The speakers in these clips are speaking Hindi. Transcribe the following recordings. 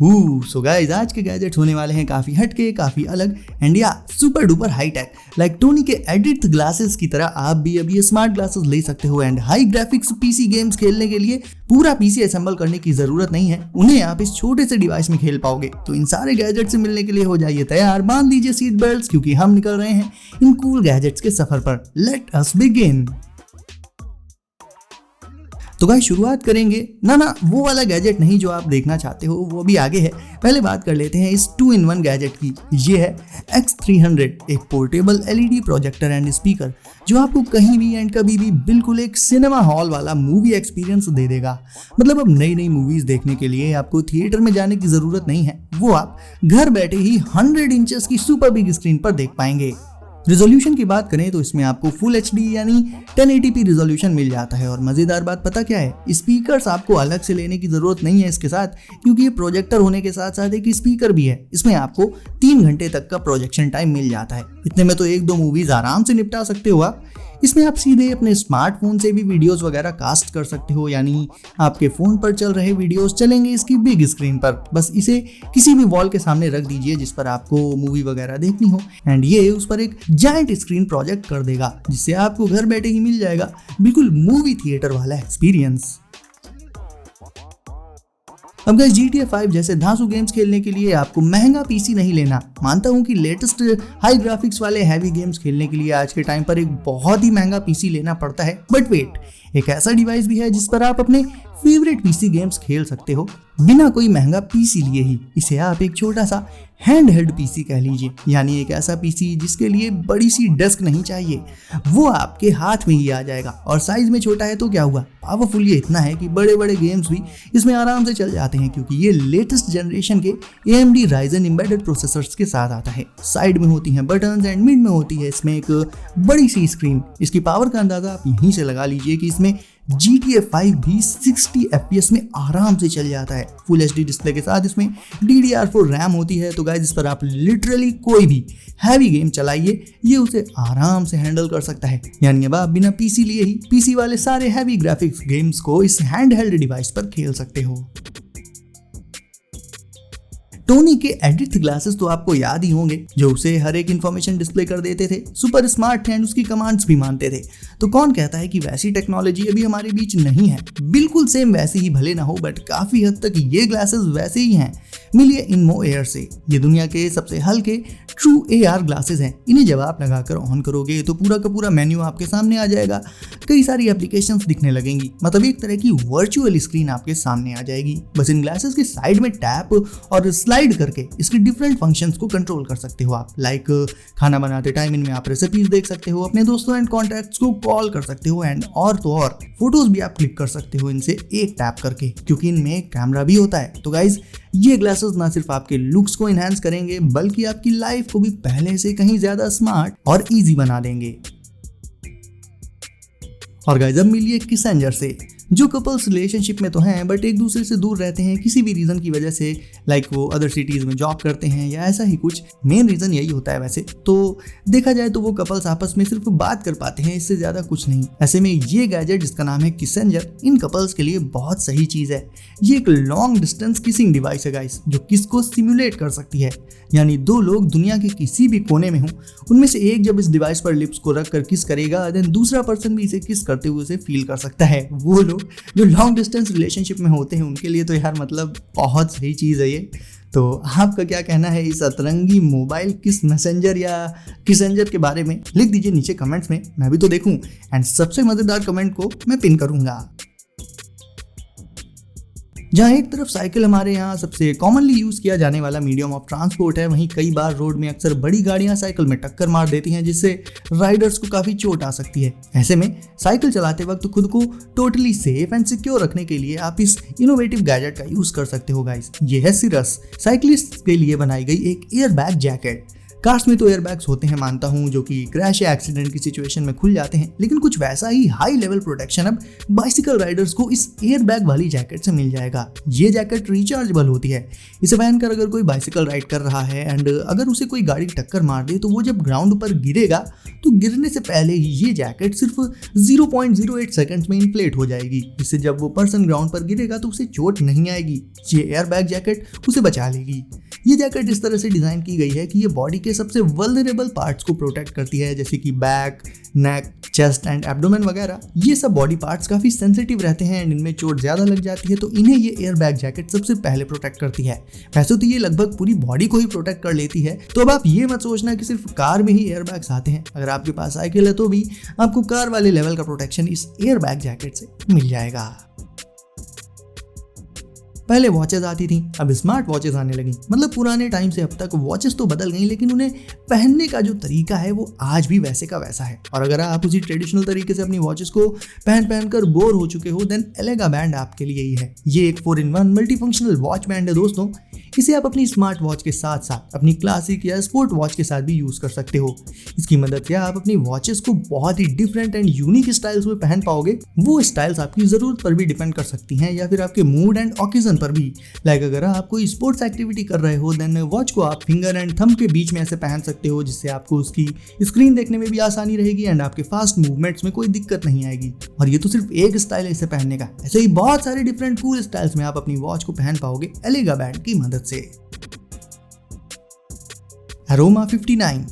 सो गाइस, आज के गैजेट्स होने वाले हैं काफी हटके, काफी अलग एंड या super duper high tech. Like Tony के एडिट ग्लासेस की तरह आप भी अब ये स्मार्ट ग्लासेस ले सकते हो and high graphics PC games खेलने के लिए पूरा पीसी असेंबल करने की जरूरत नहीं है, उन्हें आप इस छोटे से डिवाइस में खेल पाओगे। तो इन सारे गैजेट से मिलने के लिए हो जाइए तैयार, बांध लीजिए सीट बेल्ट क्योंकि हम निकल रहे हैं इन कूल गैजेट्स के सफर पर। Let us begin. तो गाइस शुरुआत करेंगे ना वो वाला गैजेट नहीं जो आप देखना चाहते हो, वो भी आगे है। पहले बात कर लेते हैं इस 2-in-1 गैजेट की। ये है X300, एक portable LED projector and speaker जो आपको कहीं भी एंड कभी भी बिल्कुल एक सिनेमा हॉल वाला मूवी एक्सपीरियंस दे देगा। मतलब अब नई नई मूवीज देखने के लिए आपको थिएटर में जाने की जरूरत नहीं है, वो आप घर बैठे ही 100 इंचेस की सुपर बिग स्क्रीन पर देख पाएंगे। रिजोल्यूशन की बात करें तो इसमें आपको फुल HD यानी 1080p रिजोल्यूशन मिल जाता है। और मजेदार बात पता क्या है, स्पीकर्स आपको अलग से लेने की जरूरत नहीं है इसके साथ, क्योंकि ये प्रोजेक्टर होने के साथ साथ एक स्पीकर भी है। इसमें आपको 3 घंटे तक का प्रोजेक्शन टाइम मिल जाता है। इतने में तो 1-2 मूवीज आराम से निपटा सकते हो आप। इसमें आप सीधे अपने स्मार्टफोन से भी वीडियोस वगैरह कास्ट कर सकते हो, यानी आपके फोन पर चल रहे वीडियोस चलेंगे इसकी बिग स्क्रीन पर। बस इसे किसी भी वॉल के सामने रख दीजिए जिस पर आपको मूवी वगैरह देखनी हो एंड ये उस पर एक जायंट स्क्रीन प्रोजेक्ट कर देगा, जिससे आपको घर बैठे ही मिल जाएगा बिल्कुल मूवी थिएटर वाला एक्सपीरियंस। अब गाइस GTA 5 जैसे धांसू गेम्स खेलने के लिए आपको महंगा पीसी नहीं लेना। मानता हूं कि लेटेस्ट हाई ग्राफिक्स वाले हैवी गेम्स खेलने के लिए आज के टाइम पर एक बहुत ही महंगा पीसी लेना पड़ता है, बट वेट, एक ऐसा डिवाइस भी है जिस पर आप अपने फेवरेट पीसी गेम्स खेल सकते हो बिना कोई महंगा पीसी लिए ही। इसे आप एक छोटा सा हैंड हेल्ड पीसी कह लीजिए, यानी एक ऐसा पीसी जिसके लिए बड़ी सी डेस्क नहीं चाहिए, वो आपके हाथ में ही आ जाएगा। और साइज में छोटा है तो क्या हुआ, पावरफुल ये इतना है कि बड़े बड़े गेम्स भी इसमें आराम से चल जाते हैं, क्योंकि ये लेटेस्ट जनरेशन के AMD Ryzen एम्बेडेड प्रोसेसर्स के साथ आता है। साइड में होती हैं बटन्स एंड मिड में होती है इसमें एक बड़ी सी स्क्रीन। इसकी पावर का अंदाजा आप यहीं से लगा लीजिए कि इसमें GTA 5 भी 60 FPS में आराम से चल जाता है। फुल HD डिस्प्ले के साथ इसमें DDR4 रैम होती है। तो गाइस इस पर आप लिटरली कोई भी हैवी गेम चलाइए, ये उसे आराम से हैंडल कर सकता है। यानी अब आप बिना पीसी लिए ही पीसी वाले सारे हैवी ग्राफिक्स गेम्स को इस हैंड हेल्ड डिवाइस पर खेल सकते हो। टोनी के एडिट ग्लासेस तो आपको याद ही होंगे, जो उसे हर एक इंफॉर्मेशन डिस्प्ले कर देते थे, सुपर स्मार्ट थे एंड उसकी कमांड्स भी मानते थे। तो कौन कहता है कि वैसी टेक्नोलॉजी अभी हमारे बीच नहीं है। बिल्कुल सेम वैसे ही भले ना हो, बट काफी हद तक ये ग्लासेस वैसे ही हैं। मिलिए इनमो एयर से। ये दुनिया के सबसे हल्के ट्रू AR ग्लासेस हैं। इन्हें जब आप लगाकर ऑन करोगे तो पूरा का पूरा मेन्यू आपके सामने आ जाएगा। कई सारी एप्लीकेशंस दिखने लगेंगी, मतलब एक तरह की वर्चुअल स्क्रीन आपके सामने आ जाएगी। बस इन ग्लासेस के साइड में टैप और स्लाइड करके इसके डिफरेंट फंक्शंस को कंट्रोल कर सकते हो आप। लाइक खाना बनाते टाइम इनमें आप रेसिपीज देख सकते हो, अपने दोस्तों एंड कॉन्टैक्ट्स को कॉल कर सकते हो एंड और तो और फोटोज भी आप क्लिक कर सकते हो इनसे एक टैप करके, क्योंकि इनमें कैमरा भी होता है। तो गाइज ये ग्लासेस ना सिर्फ आपके लुक्स को एनहांस करेंगे, बल्कि आपकी लाइफ को भी पहले से कहीं ज्यादा स्मार्ट और इजी बना देंगे। और गाइस अब मिलिए किसेंजर से। जो कपल्स रिलेशनशिप में तो हैं बट एक दूसरे से दूर रहते हैं किसी भी रीजन की वजह से, लाइक वो अदर सिटीज में जॉब करते हैं या ऐसा ही कुछ, मेन रीजन यही होता है वैसे तो देखा जाए तो वो कपल्स आपस में सिर्फ बात कर पाते हैं, इससे ज्यादा कुछ नहीं। ऐसे में ये गैजेट जिसका नाम है किसेंजर इन कपल्स के लिए बहुत सही चीज है। ये एक लॉन्ग डिस्टेंस किसिंग डिवाइस है गाइस, जो किस को सिमुलेट कर सकती है। यानी 2 लोग दुनिया के किसी भी कोने में हों, उनमें से एक जब इस डिवाइस पर लिप्स को रख कर किस करेगा, देन दूसरा पर्सन भी इसे किस करते हुए उसे फील कर सकता है। वो लोग जो लॉन्ग डिस्टेंस रिलेशनशिप में होते हैं उनके लिए तो यार मतलब बहुत सही चीज़ है ये। तो आपका क्या कहना है इस अतरंगी मोबाइल किस मैसेंजर या किसेंजर के बारे में, लिख दीजिए नीचे कमेंट्स में, मैं भी तो देखूं एंड सबसे मजेदार कमेंट को मैं पिन करूंगा। जहाँ एक तरफ साइकिल हमारे यहाँ सबसे कॉमनली यूज किया जाने वाला मीडियम ऑफ ट्रांसपोर्ट है, वहीं कई बार रोड में अक्सर बड़ी गाड़ियां साइकिल में टक्कर मार देती हैं, जिससे राइडर्स को काफी चोट आ सकती है। ऐसे में साइकिल चलाते वक्त खुद को टोटली सेफ एंड सिक्योर रखने के लिए आप इस इनोवेटिव गैजेट का यूज कर सकते हो गाइस। ये है सिरस, साइक्लिस्ट के लिए बनाई गई एक एयर बैग जैकेट। कार्स में तो एयरबैग्स होते हैं मानता हूं, जो कि क्रैश या एक्सीडेंट की सिचुएशन में खुल जाते हैं, लेकिन कुछ वैसा ही हाई लेवल प्रोटेक्शन अब बाइसिकल राइडर्स को इस एयरबैग वाली जैकेट से मिल जाएगा। ये जैकेट रिचार्जेबल होती है। इसे पहनकर अगर कोई बाइसिकल राइड कर रहा है एंड अगर उसे कोई गाड़ी टक्कर मार दे तो वो जब ग्राउंड पर गिरेगा तो गिरने से पहले ही ये जैकेट सिर्फ 0.08 सेकंड्स में इन्फ्लेट हो जाएगी। इससे जब वो पर्सन ग्राउंड पर गिरेगा तो उसे चोट नहीं आएगी। ये एयरबैग जैकेट उसे बचा लेगी। ये जैकेट इस तरह से डिजाइन की गई है कि ये बॉडी के सबसे वल्नरेबल पार्ट्स को प्रोटेक्ट करती है, जैसे कि back, neck, chest and abdomen वगैरह। ये सब बॉडी पार्ट्स काफी सेंसिटिव रहते हैं एंड इनमें चोट ज्यादा लग जाती है, तो इन्हें ये एयरबैग जैकेट सबसे पहले प्रोटेक्ट करती है। वैसे तो ये लगभग पूरी बॉडी को ही प्रोटेक्ट कर लेती है, तो अब आप ये मत सोचना कि सिर्फ कार में ही एयरबैग्स आते हैं। अगर आपके पास साइकिल है तो भी आपको कार वाले लेवल का प्रोटेक्शन इस एयरबैग जैकेट से मिल जाएगा। पहले वॉचेस आती थी, अब स्मार्ट वॉचेस आने लगी। मतलब पुराने टाइम से अब तक वॉचेस तो बदल गई, लेकिन उन्हें पहनने का जो तरीका है वो आज भी वैसे का वैसा है। और अगर आप उसी ट्रेडिशनल तरीके से अपनी वॉचेस को पहन कर बोर हो चुके हो, देन एलेगा बैंड आपके लिए ही है। ये एक 4-in-1 मल्टीफंक्शनल वॉच बैंड है दोस्तों। इसे आप अपनी स्मार्ट वॉच के साथ साथ अपनी क्लासिक या स्पोर्ट वॉच के साथ भी यूज कर सकते हो। इसकी मदद से आप अपनी वॉचेस को बहुत ही डिफरेंट एंड यूनिक स्टाइल्स में पहन पाओगे। वो स्टाइल्स आपकी जरूरत पर भी डिपेंड कर सकती हैं या फिर आपके मूड एंड ओकेजन पर भी। लाइक अगर आप कोई स्पोर्ट्स एक्टिविटी कर रहे हो, देन वॉच को आप फिंगर एंड थंब के बीच में ऐसे पहन सकते हो, जिससे आपको उसकी स्क्रीन देखने में भी आसानी रहेगी एंड आपके फास्ट मूवमेंट्स में कोई दिक्कत नहीं आएगी। और ये तो सिर्फ एक स्टाइल है इसे पहनने का, ऐसे ही बहुत सारे डिफरेंट कूल स्टाइल्स में आप अपनी वॉच को पहन पाओगे एलेगा बैंड की मदद से। अरोमा 59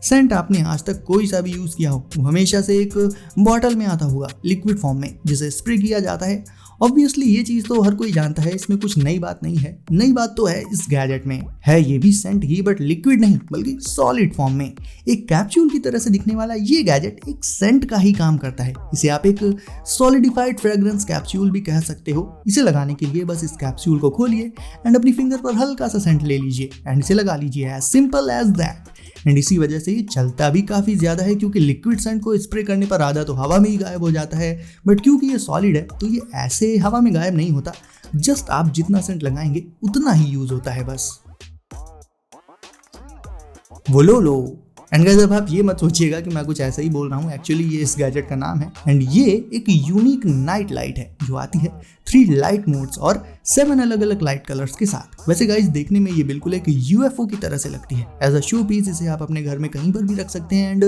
सेंट आपने आज तक कोई सा भी यूज किया हो, वो हमेशा से एक बॉटल में आता होगा लिक्विड फॉर्म में, जिसे स्प्रे किया जाता है। ऑब्वियसली ये चीज तो हर कोई जानता है, इसमें कुछ नई बात नहीं है। नई बात तो है इस गैजेट में, है ये भी सेंट ही, बट लिक्विड नहीं बल्कि सॉलिड फॉर्म में। एक कैप्सूल की तरह से दिखने वाला ये गैजेट एक सेंट का ही काम करता है। इसे आप एक सॉलिडिफाइड फ्रेग्रेंस कैप्सूल भी कह सकते हो। इसे लगाने के लिए बस इस कैप्सूल को खोलिए एंड अपनी फिंगर पर हल्का सा सेंट ले लीजिए एंड इसे लगा लीजिए, as simple as that. And इसी वजह से ये चलता भी काफी ज्यादा है, क्योंकि लिक्विड सेंट को स्प्रे करने पर आधा तो हवा में ही गायब हो जाता है, बट क्योंकि ये सॉलिड है तो ये ऐसे हवा में गायब नहीं होता। जस्ट आप जितना सेंट लगाएंगे उतना ही यूज होता है बस। वोलोलो। एंड गाइस अब आप ये मत सोचिएगा कि मैं कुछ ऐसा ही बोल रहा हूँ, एक्चुअली ये इस गैजेट का नाम है। एंड ये एक यूनिक नाइट लाइट है जो आती है 3 लाइट मोड्स और 7 अलग अलग लाइट कलर्स के साथ। वैसे गाइस देखने में ये बिल्कुल एक यूएफओ की तरह से लगती है। एज अ शो पीस इसे आप अपने घर में कहीं पर भी रख सकते हैं एंड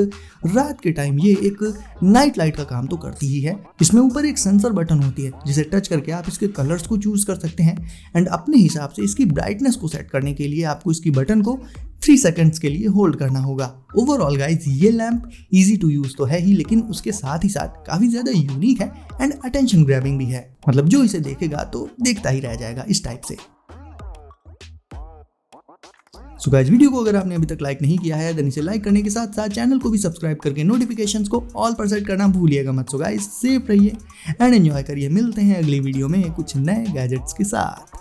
रात के टाइम ये एक नाइट लाइट का काम तो करती ही है। इसमें ऊपर एक सेंसर बटन होती है, जिसे टच करके आप इसके कलर्स को चूज कर सकते हैं एंड अपने हिसाब से इसकी ब्राइटनेस को सेट करने के लिए आपको इसकी बटन को 3 सेकंड्स के लिए होल्ड करना होगा। ओवरऑल गाइस ये लैंप इजी टू यूज तो है ही, लेकिन उसके साथ ही साथ काफी ज्यादा यूनिक है एंड अटेंशन ग्रैबिंग भी है। मतलब जो इसे देखेगा तो देखता ही रह जाएगा इस टाइप से। सो गाइस वीडियो को अगर आपने अभी तक लाइक नहीं किया है, देन इसे लाइक करने के साथ साथ चैनल को भी सब्सक्राइब करके नोटिफिकेशंस को ऑल पर सेट करना भूलिएगा मत। सो गाइस सेफ रहिए एंड एंजॉय करिए। मिलते हैं अगली वीडियो में कुछ नए गैजेट्स के साथ।